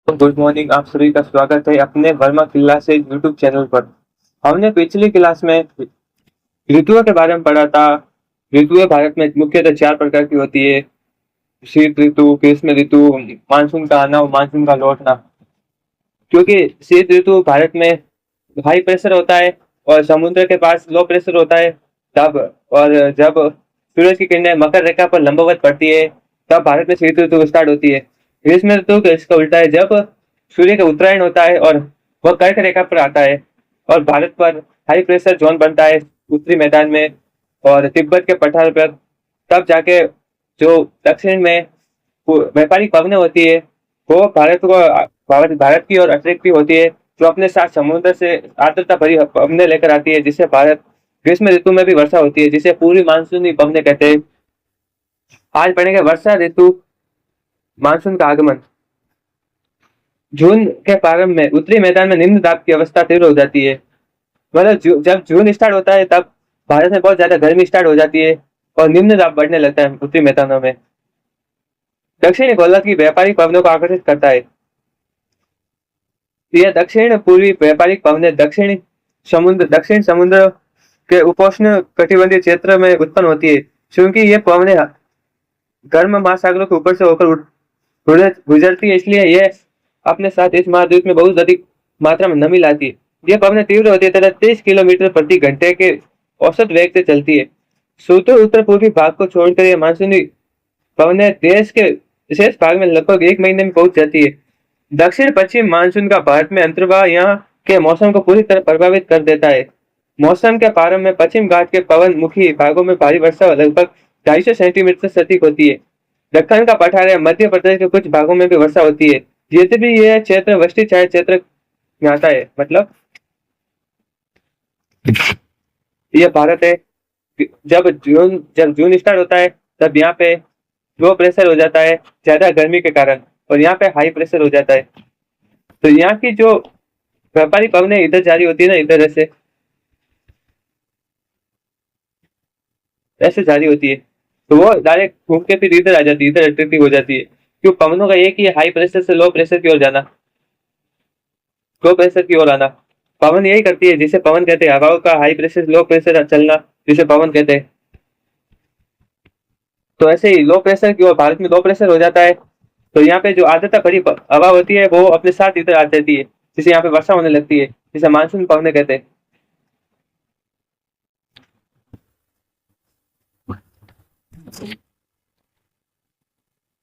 Good morning. आप सभी का स्वागत है अपने वर्मा क्लासेज यूट्यूब चैनल पर। हमने पिछली क्लास में ऋतुओं के बारे में पढ़ा था। ऋतुएं भारत में मुख्यतः 4 प्रकार की होती है: शीत ऋतु, ग्रीष्म ऋतु, मानसून का आना और मानसून का लौटना। क्योंकि शीत ऋतु भारत में हाई प्रेशर होता है और समुद्र के पास लो प्रेशर होता है तब, और जब सूरज की किरणें मकर रेखा पर लंबवत पड़ती है तब भारत में शीत ऋतु स्टार्ट होती है। ग्रीष्म ऋतु इसका उल्टा है, जब सूर्य का उत्तरायण होता है और वह कर्क रेखा पर आता है और भारत पर हाई प्रेशर जोन बनता है उत्तरी मैदान में और तिब्बत के पठार पर, तब जाके जो दक्षिण में व्यापारिक पवनें होती है वो भारत की ओर अट्रैक्टिव होती है, जो अपने साथ समुद्र से आर्द्रता भरी पवनें लेकर आती है, जिससे भारत ग्रीष्म ऋतु में भी वर्षा होती है, जिसे पूर्वी मानसूनी पवनें कहते हैं। आज पढ़ेंगे वर्षा ऋतु, मानसून का आगमन। जून के प्रारंभ में उत्तरी मैदान में निम्न दाब की अवस्था तीव्र हो जाती है। मतलब जब जून स्टार्ट होता है तब भारत में बहुत ज्यादा गर्मी स्टार्ट हो जाती है और निम्न दाब बढ़ने लगता है उत्तरी मैदानों में। दक्षिणी गोलार्ध की व्यापारिक पवनों को आकर्षित करता है। यह दक्षिण पूर्वी व्यापारिक पवनें दक्षिण समुद्र के उपोष्ण कटिबंधीय क्षेत्र में उत्पन्न होती है। क्योंकि ये पवनें गर्म महासागरों के ऊपर से होकर गुजरती है, इसलिए यह अपने साथ इस महाद्वीप में बहुत अधिक मात्रा में नमी लाती है। यह पवनें तीव्र होती है तथा 30 किलोमीटर प्रति घंटे के औसत वेग से चलती है। सुदूर उत्तर पूर्वी भाग को छोड़कर यह मानसूनी पवनें देश के विशेष भाग में लगभग 1 महीने में पहुंच जाती है। दक्षिण पश्चिम मानसून का भारत में अंतर्वाह यहाँ के मौसम को पूरी तरह प्रभावित कर देता है। मौसम के प्रारंभ में पश्चिम घाट के पवन मुखी भागों में भारी वर्षा लगभग 250 सेंटीमीटर से अधिक होती है। दक्षिण का पठार या मध्य प्रदेश के कुछ भागों में भी वर्षा होती है। यद्यपि यह क्षेत्र वृष्टि छाया क्षेत्र में आता है, मतलब यह भारत है। जब जून स्टार्ट होता है तब यहाँ पे लो प्रेशर हो जाता है ज्यादा गर्मी के कारण, और यहाँ पे हाई प्रेशर हो जाता है। तो यहाँ की जो व्यापारी पवनें इधर जारी होती है ना, इधर ऐसे ऐसे जारी होती है, तो वो डायरेक्ट घूम के फिर इधर आ जाती है, इधर अट्रैक्टिव हो जाती है। क्यों? पवनों का एक ही हाई प्रेशर से लो प्रेशर की ओर जाना, लो प्रेशर की ओर आना। पवन यही करती है, जिसे पवन कहते हैं। हवाओं का हाई प्रेशर से लो प्रेशर चलना, जिसे पवन कहते हैं। तो ऐसे ही लो प्रेशर की ओर भारत में लो प्रेशर हो जाता है, तो यहाँ पे जो आर्द्रता भरी हवा होती है वो अपने साथ इधर आ जाती है, जिसे यहाँ पे वर्षा होने लगती है, जिसे मानसून पवनें कहते हैं।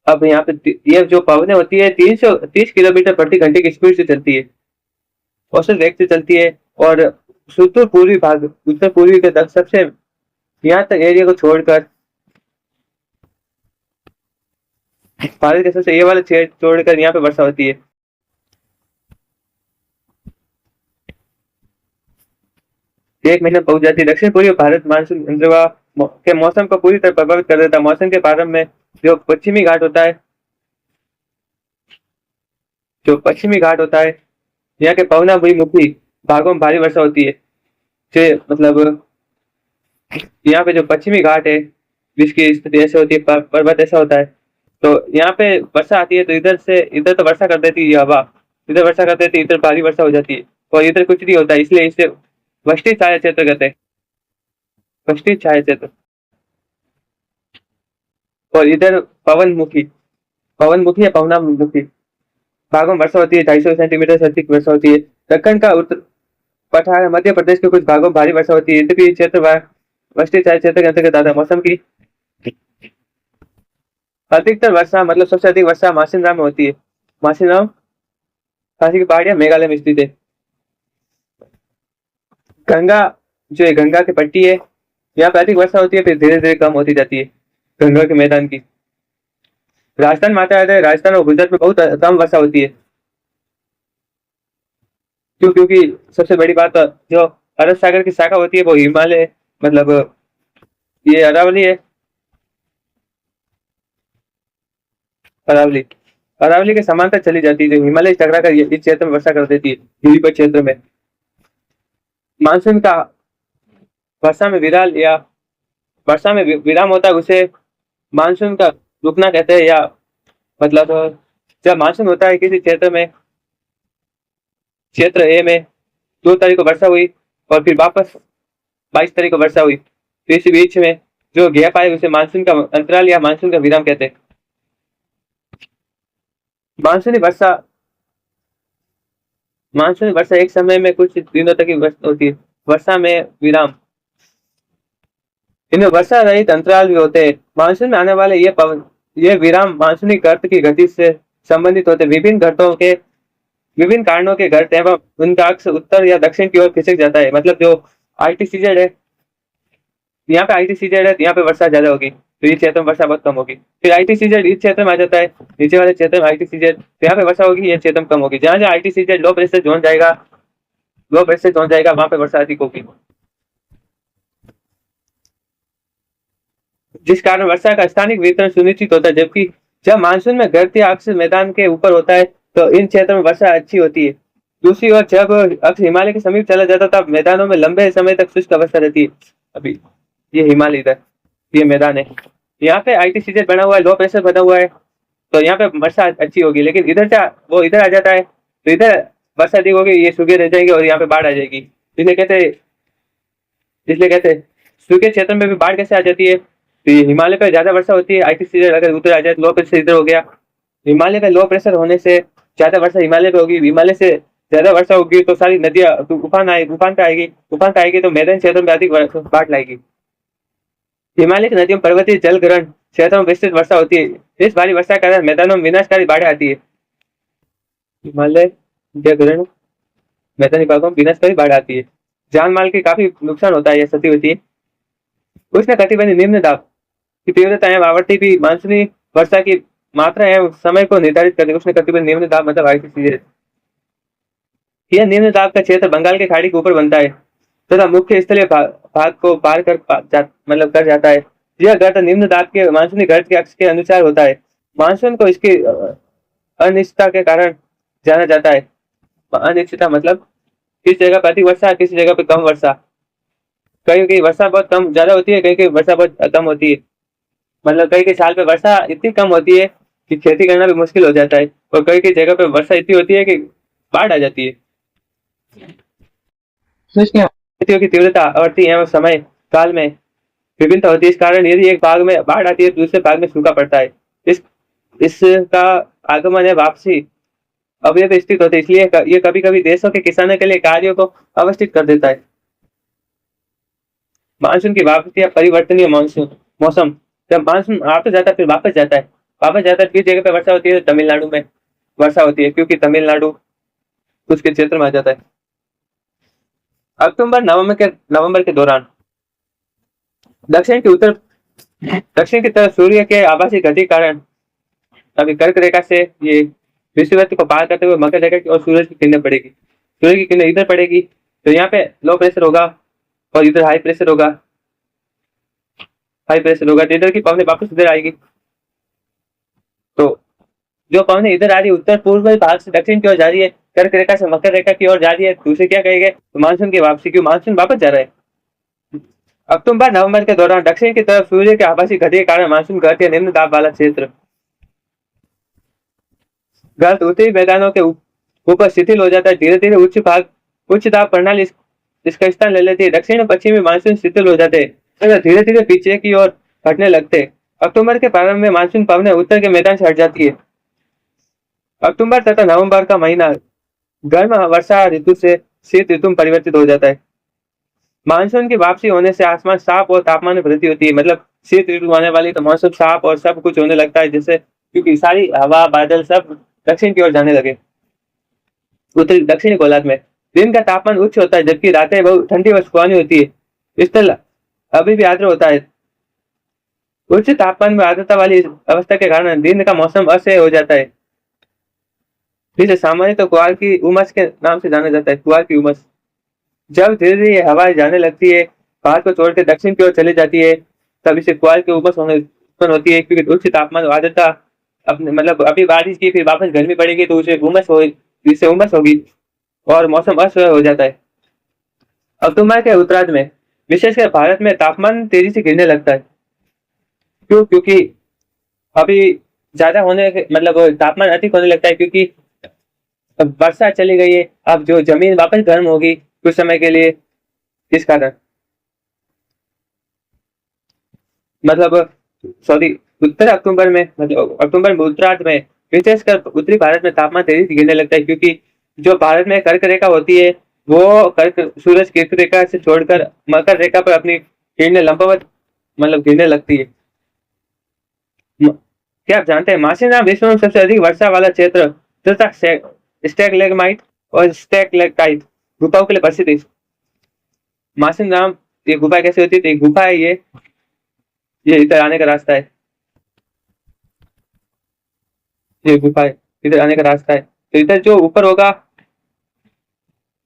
अब यहाँ पे ये जो पवनें होती है 330 किलोमीटर प्रति घंटे की स्पीड से चलती है, औसत वेग से चलती है। और उत्तर पूर्वी भाग, उत्तर पूर्वी के तक सबसे यहाँ तक एरिया को छोड़कर, भारत के सबसे ये वाले क्षेत्र छोड़कर यहाँ पे वर्षा होती है। 1 महीने पहुंच जाती है। दक्षिण पूर्वी भारत मानसून के मौसम को पूरी तरह प्रभावित कर देता है। मौसम के प्रारंभ में जो पश्चिमी घाट होता है, यहाँ के पवनाभिमुखी भागों में भारी वर्षा होती है। मतलब यहाँ पे जो पश्चिमी घाट है जिसकी स्थिति ऐसे होती है, पर्वत ऐसा होता है, तो यहाँ पे वर्षा आती है तो इधर तो वर्षा कर देती है हवा, इधर वर्षा कर देती है, इधर भारी वर्षा हो जाती है, और इधर कुछ नहीं होता है, इसलिए इसे वृष्टि छाया क्षेत्र कहते हैं। वृष्टि छाया क्षेत्र। और इधर पवन मुखी या पवनामुखी भागों में वर्षा होती है। 250 सेंटीमीटर से अधिक वर्षा होती है। दक्षिण का उत्तर पठार मध्य प्रदेश के कुछ भागों में भारी वर्षा होती है। यद्यपि क्षेत्र वृष्टि छाया क्षेत्र के अंतर्गत आता है। मौसम की अधिकतर वर्षा, मतलब सबसे अधिक वर्षा मासिनराम में होती है। मासिनराम खासी की पहाड़ियां मेघालय में स्थित है। गंगा, जो है गंगा की पट्टी है, यहाँ पे अधिक वर्षा होती है, फिर धीरे धीरे कम होती जाती है गंगा के मैदान की। राजस्थान में आता है, राजस्थान और गुजरात में बहुत कम वर्षा होती है। क्योंकि सबसे बड़ी बात, जो अरब सागर की शाखा होती है वो हिमालय, मतलब ये अरावली है। अरावली अरावली के समांतर चली जाती है, जो हिमालय टकरा कर इस क्षेत्र में वर्षा कर देती है, गिरिपथ क्षेत्र में। मानसून का वर्षा में विराम होता है, उसे मानसून का रुकना कहते हैं, या मतलब जब मानसून होता है किसी क्षेत्र में, क्षेत्र ए में 2 तारीख को वर्षा हुई और फिर वापस 22 तारीख को वर्षा हुई, तो इस बीच में जो गैप आए उसे मानसून का अंतराल या मानसून का विराम कहते हैं। मानसूनी वर्षा मानसूनी वर्षा एक समय में कुछ दिनों तक की होती है। वर्षा में विराम, इनमें वर्षा रहित अंतराल भी होते हैं। मानसून में आने वाले ये विराम मानसूनी गर्त की गति से संबंधित होते हैं। विभिन्न कारणों के गर्त एवं उनका अक्ष उत्तर या दक्षिण की ओर खिसक जाता है। मतलब जो आईटीसीजेड है, यहाँ पे आईटीसीजेड है, यहाँ पे वर्षा ज्यादा होगी, तो इस क्षेत्र में वर्षा बहुत कम होगी। फिर आईटीसीजेड इस क्षेत्र में आ जाता है, नीचे वाले क्षेत्र में आईटीसीजेड, तो यहाँ पे वर्षा होगी, ये क्षेत्र में कम होगी। जहाँ जहाँ आईटीसीजेड लो प्रेशर जोन जाएगा वहां पे वर्षा अधिक होगी, जिस कारण वर्षा का स्थानिक वितरण सुनिश्चित होता है। जबकि जब मानसून में गर्त या अक्ष मैदान के ऊपर होता है तो इन क्षेत्रों में वर्षा अच्छी होती है। दूसरी ओर जब अक्ष हिमालय के समीप चला जाता है तब मैदानों में लंबे समय तक शुष्क अवस्था रहती है। अभी ये हिमालय इधर, ये मैदान है, यहाँ पे आईटीसीजेड बना हुआ है, लो प्रेशर बना हुआ है, तो यहाँ पे वर्षा अच्छी होगी। लेकिन इधर से वो इधर आ जाता है तो इधर वर्षा अधिक होगी, ये सूखे रह जाएंगे और यहाँ पे बाढ़ आ जाएगी। इसलिए कहते हैं सूखे क्षेत्र में भी बाढ़ कैसे आ जाती है, तो ये हिमालय पर ज्यादा वर्षा होती है। आईटीसीजेड अगर उधर आ जाए, लो प्रेशर इधर हो गया, हिमालय पे लो प्रेशर होने से ज्यादा वर्षा हिमालय पे होगी, हिमालय से ज्यादा वर्षा होगी तो सारी नदियां तूफान पे आएगी तो मैदानी क्षेत्रों में अधिक बाढ़ लाएगी। हिमालय की नदियों पर्वतीय जल ग्रहण क्षेत्रों में विस्तृत वर्षा होती है। इस भारी वर्षा के कारण मैदानों में विनाशकारी बाढ़ आती है। हिमालय जल ग्रहण मैदानी भागों में विनाशकारी बाढ़ आती है, जान माल की काफी नुकसान होता है, यह क्षति होती है। उष्ण कटिबंधीय निम्न दाब की तीव्रता एवं आवृत्ति भी मानसूनी वर्षा की मात्रा एवं समय को निर्धारित करते हैं। उष्ण कटिबंधीय निम्न दाब मतलब आईटीसीजेड, यह निम्न दाब का क्षेत्र बंगाल की खाड़ी के ऊपर बनता है तथा मुख्य स्थलीय भाग को पार कर जाता है। यह गर्त निम्न दाब के मानसूनी गर्त के अक्ष के अनुसार होता है। मानसून को इसकी अनिश्चितता के कारण जाना जाता है। अनिश्चितता मतलब किस जगह पर अधिक वर्षा, किसी जगह पर कम वर्षा, कहीं कहीं वर्षा बहुत कम ज्यादा होती है, कहीं कहीं वर्षा बहुत कम होती है। मतलब कई कई साल पे वर्षा इतनी कम होती है कि खेती करना भी मुश्किल हो जाता है, और कई कई जगह पे वर्षा इतनी होती है कि बाढ़ आ जाती है। स्थितियों की तीव्रता, आवृत्ति एवं समय काल में विभिन्नता होती है। इस कारण यदि एक भाग में बाढ़ आती है तो दूसरे भाग में सूखा पड़ता है। इसका आगमन है वापसी अव्यवस्थित होते, इसलिए ये कभी कभी देशों के किसानों के लिए कार्यों को अवस्थित कर देता है। मानसून की वापसी या परिवर्तनीय मौसम, जब मानसून आता जाता है फिर वापस जाता है किस जगह पे वर्षा होती है, तमिलनाडु में वर्षा होती है, क्योंकि तमिलनाडु उसके क्षेत्र में आ जाता है। अक्टूबर नवंबर के दौरान दक्षिण की तरफ सूर्य के आभासी गति के कारण अभी कर्क रेखा से ये विषुवत को पार करते हुए मकर रेखा की और सूरज की किरणें पड़ेगी। सूर्य की किरणें इधर पड़ेगी तो यहाँ पे लो प्रेशर होगा और इधर हाई प्रेशर होगा तो इधर की पवनें वापस इधर आएगी। तो जो पवनें इधर आ रही है उत्तर पूर्व भाग से दक्षिण की ओर जा रही है, कर्क रेखा से मकर रेखा की ओर जा रही है, दूसरे क्या कहेंगे तो मानसून की वापसी, क्यों मानसून वापस जा रहा है। अक्टूबर नवंबर के दौरान दक्षिण की तरफ सूर्य के आभासी गति के कारण मानसून गर्त या निम्न दाब वाला क्षेत्र गर्त उत्तरी मैदानों के ऊपर शिथिल हो जाता है। धीरे धीरे उच्च दाब प्रणाली इसका स्थान ले लेती है। दक्षिण और पश्चिमी मानसून शिथिल हो जाते हैं, धीरे धीरे पीछे की ओर हटने लगते हैं। अक्टूबर के प्रारंभ में मानसून पवनें उत्तर के मैदान से हट जाती है। अक्टूबर तथा नवंबर का महीना गर्म वर्षा ऋतु से शीत ऋतु में परिवर्तित हो जाता है। मानसून की वापसी होने से आसमान साफ और तापमान में वृद्धि होती है। मतलब शीत ऋतु आने वाली तो मौसम साफ और सब कुछ होने लगता है, जैसे क्योंकि सारी हवा बादल सब दक्षिण की ओर जाने लगे। उत्तरी दक्षिणी गोलार्ध में दिन का तापमान उच्च होता है जबकि रातें बहुत ठंडी व सुहानी होती है। स्थल अभी भी आर्द्र होता है। उच्च तापमान में आर्द्रता वाली अवस्था के कारण दिन का मौसम असह्य हो जाता है, जिसे सामान्य तो कुआर की उमस के नाम से जाना जाता है। कुआर की उमस जब धीरे धीरे हवाएं जाने लगती है, भारत को छोड़कर दक्षिण की ओर चली जाती है, तब इसे कुआर की उमस उत्पन्न होती है। क्योंकि उच्च तापमान आर्द्रता अपने मतलब अभी बारिश की फिर वापस गर्मी पड़ेगी तो उसे उमस होगी और मौसम असह्य हो जाता है। अक्टूबर के उत्तरार्ध में विशेषकर भारत में तापमान तेजी से गिरने लगता है। क्योंकि अभी ज्यादा होने के मतलब तापमान अधिक होने लगता है, क्योंकि अब वर्षा चली गई है, अब जो जमीन वापस गर्म होगी कुछ समय के लिए, इस कारण मतलब सॉरी उत्तर अक्टूबर में मतलब अक्टूबर में उत्तरार्ध में विशेषकर उत्तरी भारत में तापमान तेजी से गिरने लगता है, क्योंकि जो भारत में कर्क रेखा होती है वो कर्क सूरज केतु रेखा से छोड़कर मकर रेखा पर अपनी किरणें लंबवत मतलब गिरने लगती है। क्या आप जानते हैं मासिनराम विश्व में सबसे अधिक वर्षा वाला क्षेत्र तथा स्टैगलैग्माइट और स्टैगलैक्टाइट गुफाओं के लिए प्रसिद्ध है। मासिनराम ये गुफा कैसे होती है? गुफा है ये इधर आने का रास्ता है, ये गुफा है, इधर आने का रास्ता है। तो इधर जो ऊपर होगा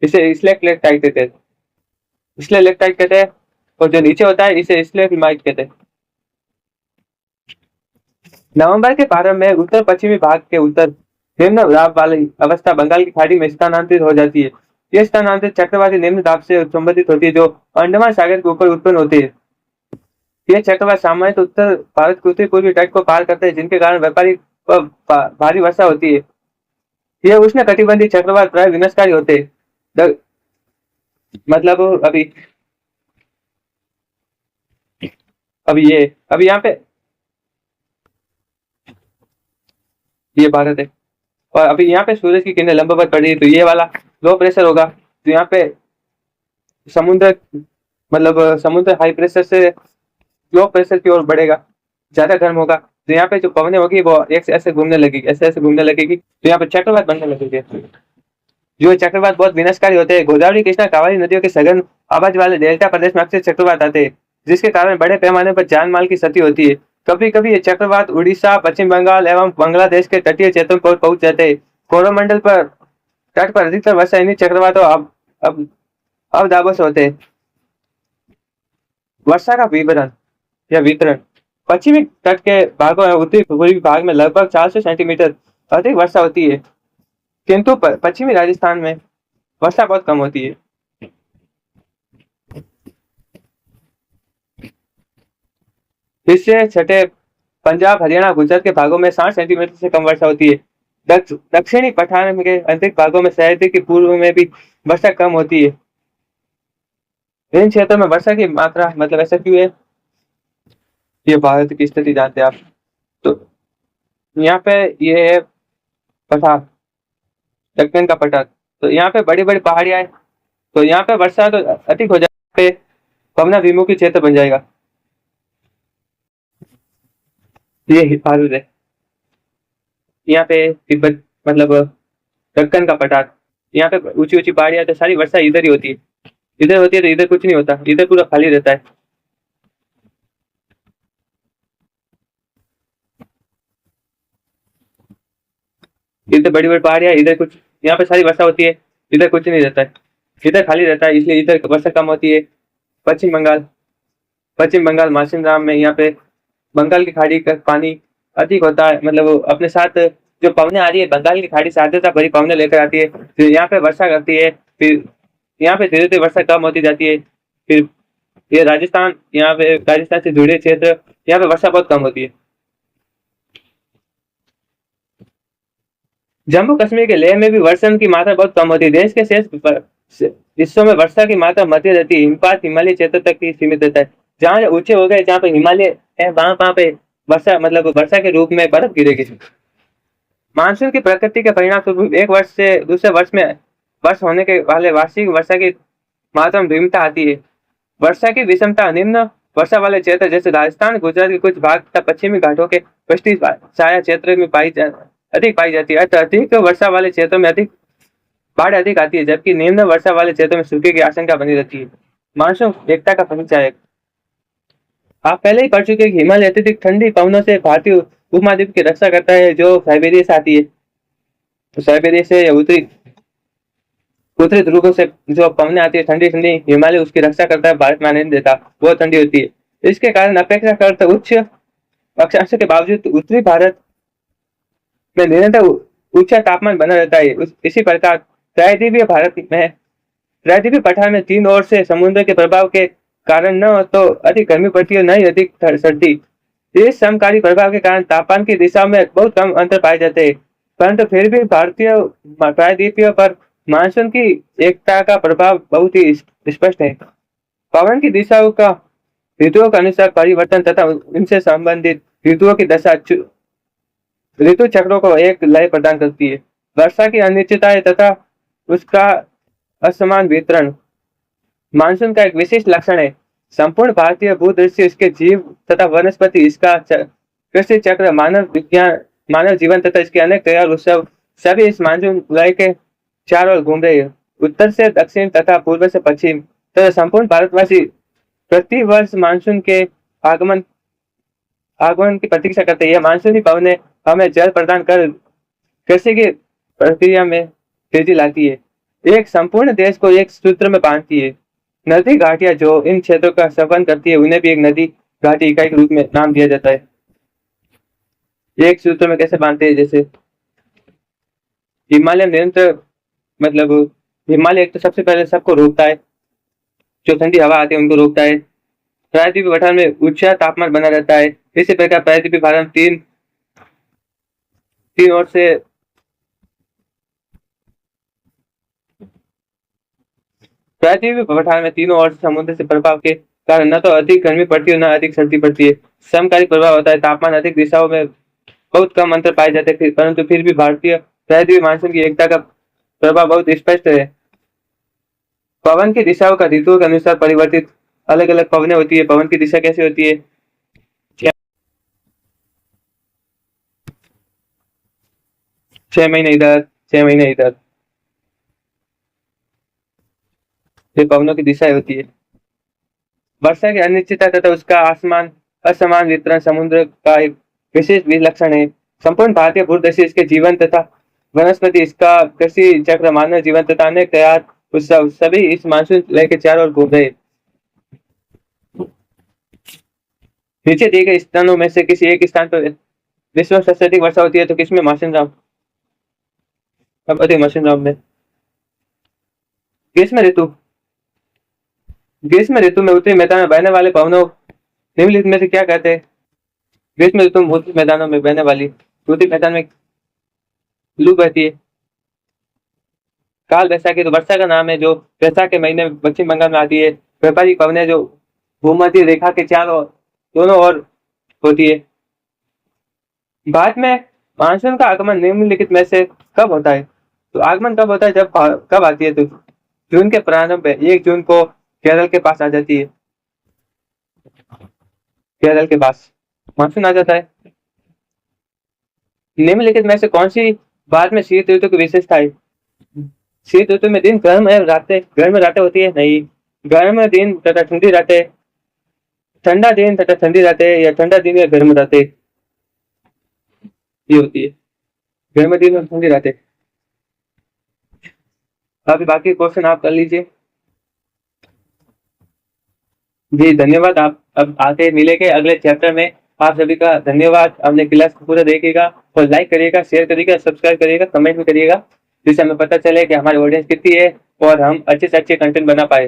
इसे स्टैगलैक्टाइट कहते हैं, स्टैगलैक्टाइट कहते हैं, और जो नीचे होता है इसे स्टैगमाइट कहते हैं। नवंबर के प्रारंभ में उत्तर पश्चिमी भाग के उत्तर निम्न दाब वाली अवस्था बंगाल की खाड़ी में स्थानांतरित हो जाती है। यह स्थानांतरित चक्रवाती निम्न दाब से संबंधित होती है जो अंडमान सागर के ऊपर उत्पन्न होती है। यह चक्रवात सामान्य उत्तर भारत के उत्तरी पूर्वी तट को पार करते हैं, जिनके कारण व्यापारिक व भारी वर्षा होती है। यह उष्ण कटिबंधीय चक्रवात प्राय विनाशकारी होते हैं। मतलब अभी यहाँ पे ये भारत है, और अभी यहाँ पे सूरज की किरणें लंबवत पड़ रही है, तो ये वाला लो प्रेशर होगा, तो यहाँ पे समुद्र मतलब समुद्र हाई प्रेशर से लो प्रेशर की ओर बढ़ेगा, ज्यादा गर्म होगा, तो यहाँ पे जो पवनें होगी वो एक ऐसे घूमने लगेगी, ऐसे ऐसे घूमने लगेगी, तो यहाँ पे चक्रवात बनने लगेगी। जो चक्रवात बहुत विनाशकारी होते हैं। गोदावरी कृष्णा कावेरी नदियों के सघन आवाज वाले डेल्टा प्रदेश में अक्सर चक्रवात आते हैं, जिसके कारण बड़े पैमाने पर जान माल की क्षति होती है। कभी कभी ये चक्रवात उड़ीसा, पश्चिम बंगाल एवं बांग्लादेश के तटीय क्षेत्रों पर पहुंच जाते हैं। कोरोमंडल पर तट पर अधिकतर वर्षा इन्हीं चक्रवातों अब अवदाबों से होते हैं। वर्षा का विवरण या वितरण। पश्चिमी तट के भागों में उत्तरी पूर्वी भाग में लगभग 400 सेंटीमीटर अधिक वर्षा होती है, किंतु पश्चिमी राजस्थान में वर्षा बहुत कम होती है। इससे छठे पंजाब, हरियाणा, गुजरात के भागों में 60 सेंटीमीटर से कम वर्षा होती है। दक्षिणी पठार के अंतरिक्ष भागों में शहर के पूर्व में भी वर्षा कम होती है। इन क्षेत्रों में वर्षा की मात्रा मतलब ऐसा क्यों है? ये भारत की स्थिति जानते हैं आप, तो यहाँ पे ये है पठार, दक्षिण का पठार, तो यहाँ पे बड़ी बड़ी पहाड़ियां है, तो यहाँ पे वर्षा तो अधिक हो जाए पवना विमुखी क्षेत्र बन जाएगा। ये भारत है, यहाँ पे तिब्बत मतलब दक्कन का पठार, यहाँ पे ऊंची ऊंची पहाड़ियां, तो सारी वर्षा इधर ही होती है, इधर होती है तो इधर कुछ नहीं होता, इधर पूरा खाली रहता है। इधर बड़ी बड़ी पहाड़ियां, इधर कुछ, यहाँ पे सारी वर्षा होती है, इधर कुछ नहीं रहता है, इधर खाली रहता है, इसलिए इधर वर्षा कम होती है। पश्चिम बंगाल, पश्चिम बंगाल मासिनराम में यहाँ पे बंगाल की खाड़ी का पानी अधिक होता है, मतलब अपने साथ जो पवने आ रही है बंगाल की खाड़ी से आर्द्रता भरी पवने लेकर आती है, फिर यहाँ पे वर्षा करती है, फिर यहाँ पे धीरे धीरे वर्षा कम होती जाती है। फिर ये राजस्थान, यहाँ पे राजस्थान से जुड़े क्षेत्र, यहाँ पे वर्षा बहुत कम होती है। जम्मू कश्मीर के लेह में भी वर्षा की मात्रा बहुत कम होती है। देश के शेष हिस्सों में वर्षा की मात्रा मध्य रहती है, हिमपात हिमालय क्षेत्र तक ही सीमित रहता है। जहाँ ऊंचे हो गए, जहाँ पे हिमालय है, वहां पे वर्षा मतलब वर्षा के रूप में बर्फ गिरेगी। मानसून की प्रकृति के परिणाम स्वरूप एक वर्ष से दूसरे वर्ष में वर्ष होने के वाले वार्षिक वर्षा की मात्रा में भिन्नता आती है। वर्षा की विषमता निम्न वर्षा वाले क्षेत्र जैसे राजस्थान, गुजरात के कुछ भाग तथा पश्चिमी घाटों के पश्चिमी छाया क्षेत्र में अधिक पाई जाती है। अधिक वर्षा वाले क्षेत्रों में अधिक बाढ़ अधिक आती है, जबकि निम्न वर्षा वाले क्षेत्रों में सूखे की आशंका बनी रहती है। मानसून एकता का परिचायक। आप पहले ही पढ़ चुके हैं कि हिमालय अत्यधिक ठंडी पवनों से भारतीय उपमहाद्वीप की रक्षा करता है, जो साइबेरिया से आती है। तो साइबेरिया से या उत्तरी उत्तरी ध्रुवों से जो पवनें आती है ठंडी ठंडी, हिमालय उसकी रक्षा करता है, भारत में आने नहीं देता, बहुत ठंडी होती है। इसके कारण अपेक्षाकृत उच्च अक्षांश के बावजूद उत्तरी भारत में निरंतर ऊंचा तापमान बना रहता है। इसी प्रकार प्रायद्वीपीय भारत में प्रायद्वीपीय पठार में तीन ओर से समुद्र के प्रभाव के कारण न तो अधिक गर्मी पड़ती है, न ही अधिक सर्दी। इस समकारी प्रभाव के कारण तापमान की दिशा में बहुत कम अंतर पाए जाते हैं, परंतु फिर भी भारतीय प्रायद्वीपीय पर मानसून की एकता का प्रभाव बहुत ही स्पष्ट है। पवन की दिशाओं का ऋतुओं के अनुसार परिवर्तन तथा इनसे संबंधित ऋतुओं की दशा ऋतु चक्रों को एक लय प्रदान करती है। वर्षा की अनिश्चितता तथा उसका असमान वितरण मानसून का एक विशिष्ट लक्षण है। संपूर्ण भारतीय भूदृश्य, इसके जीव तथा वनस्पति, इसका कृषि चक्र, मानव जीवन तथा इसके अनेक त्योहार उत्सव सभी इस मानसून लय के चारों ओर घूम रहे हैं। उत्तर से दक्षिण तथा पूर्व से पश्चिम तथा संपूर्ण भारतवासी प्रति वर्ष मानसून के आगमन आगमन की प्रतीक्षा करते हैं। यह मानसूनी पवनें हमें जल प्रदान कर कृषि की प्रक्रिया में तेजी लाती है, एक संपूर्ण देश को एक सूत्र में बांधती है। नदी घाटियां जो इन क्षेत्रों का संबंध करती है, उन्हें भी एक नदी घाटी इकाई के रूप में नाम दिया जाता है। एक सूत्र में कैसे बांधते हैं, जैसे हिमालय निरंतर, मतलब हिमालय एक तो सबसे पहले सबको रोकता है, जो ठंडी हवा आती है उनको रोकता है। प्रायद्वीपीय पठार में उच्च तापमान बना रहता है। इसी प्रकार प्रायद्वीपीय भारत में तीन ओर से प्रायद्वीपीय पठार में तीनों ओर से समुद्र से प्रभाव के कारण न तो अधिक गर्मी पड़ती है, न अधिक सर्दी पड़ती है। समकारी प्रभाव होता है। तापमान अधिक दिशाओं में बहुत कम अंतर पाए जाते हैं, परंतु फिर भी भारतीय प्रायद्वीपीय मानसून की एकता का प्रभाव बहुत स्पष्ट है। पवन की दिशाओं का ऋतुओं के अनुसार परिवर्तित अलग अलग पवनें होती है। पवन की दिशा कैसे होती है, 6 महीने इधर, 6 महीने इधर, ये पवनों की दिशा होती है। वर्षा की अनिश्चितता तथा उसका असमान वितरण समुद्र का एक विशेष लक्षण है। संपूर्ण भारतीय भूदृश्य, इसके जीवन तथा वनस्पति, इसका कृषि चक्र, मानव जीवन तथा अनेक त्योहार उत्सव सभी इस मानसून लय के चारों ओर घूम रहे। नीचे दिए गए स्थानों में से किसी एक स्थान पर विश्व में सबसे अधिक वर्षा होती है, तो किसमें? मासिनराम। अब अधिक मासिनराम में। ग्रीष्म ऋतु में उत्तरी मैदान में बहने वाले पवनों निम्नलिखित में से क्या कहते हैं? ग्रीष्म ऋतु में उत्तरी मैदानों में बहने वाली, उत्तरी मैदान में लू बहती है। काल वैसाखी तो वर्षा का नाम है, जो वैसाख के महीने में पश्चिम बंगाल में आती है। व्यापारिक पवनें जो भूमध्य रेखा के चारों दोनों ओर होती है। भारत में मानसून का आगमन निम्नलिखित में से कब होता है? तो आगमन कब होता है, जब कब आती है? तो जून के प्रारंभ में 1 जून को केरल के पास आ जाती है। केरल के पास मानसून आ जाता है। निम्नलिखित में से कौन सी भारत में शीत ऋतु की विशेषता है? शीत ऋतु में दिन गर्म रातें होती है? नहीं, गर्म दिन तथा ठंडी रातें, ठंडा दिन तथा ठंडी रातें, या ठंडा दिन या गर्म रातें, ये होती है गर्म दिन और ठंडी रातें। अभी बाकी क्वेश्चन आप कर लीजिए। जी धन्यवाद। आप अब आते मिलेंगे अगले चैप्टर में। आप सभी का धन्यवाद। अपने क्लास को पूरा देखिएगा और लाइक करिएगा, शेयर करिएगा, सब्सक्राइब करिएगा, कमेंट भी करिएगा, जिससे हमें पता चले कि हमारी ऑडियंस कितनी है और हम अच्छे से अच्छे कंटेंट बना पाए।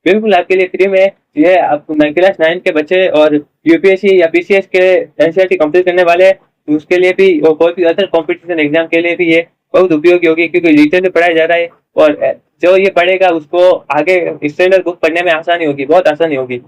बिल्कुल आपके लिए फ्री में ये आपको क्लास 9 के बच्चे और यूपीएससी या पीसीएस के एनसीईआरटी कंप्लीट करने वाले हैं, उसके लिए भी और कोई भी अदर कॉम्पिटिशन एग्जाम के लिए भी ये बहुत उपयोगी होगी, क्योंकि डिटेल में पढ़ाया जा रहा है और जो ये पढ़ेगा उसको आगे स्टैंडर्ड बुक पढ़ने में आसानी होगी, बहुत आसानी होगी।